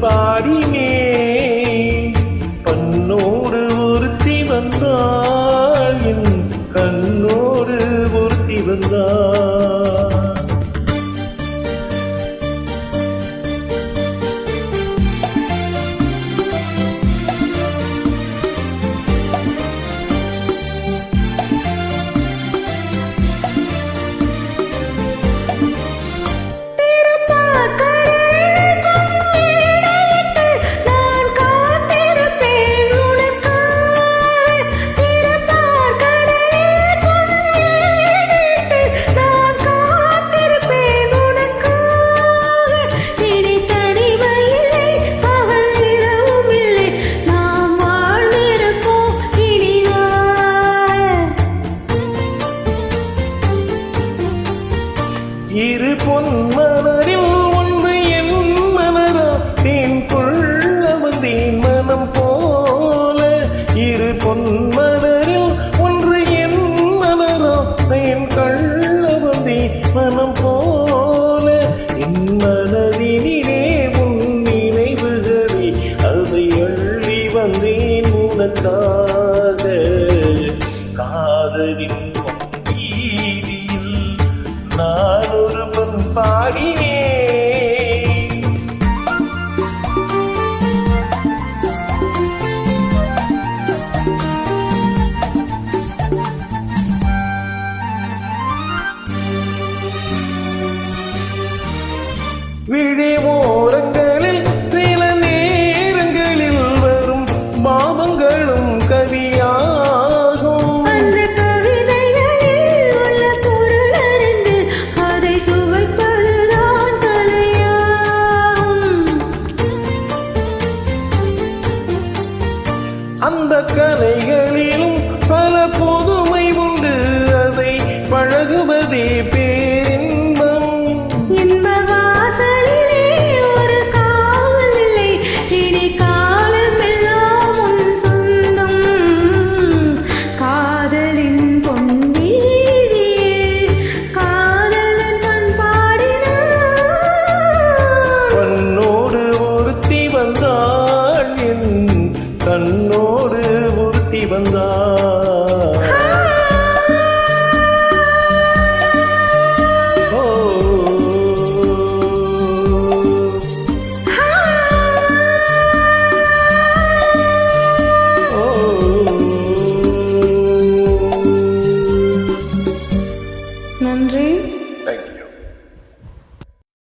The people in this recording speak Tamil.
பாடினே பண்ணோடு ஒருத்தி வந்தாள் என் கண்ணோடு ஒருத்தி வந்தாள் இரு பொன்மலரில் ஒன்று என் மனதா தேன் கொள்ள வந்தேன் மனம் போல இரு பொன்மலரில் ஒன்று என் மனதா தேன் கொள்ள வந்தேன் மனம் போல என் மனதினிலே உன் நினைவுகளே அதை அள்ளி வந்தேன் உனக்காக காதலின் நான் ஒரு பொன் பாடினே விழி ஓரங்களில் சில நேரங்களில் வரும் பாவங்களும் கவியாகும் அந்த கலைகளிலும் பல புதுமை உண்டு அதை பழகுவதே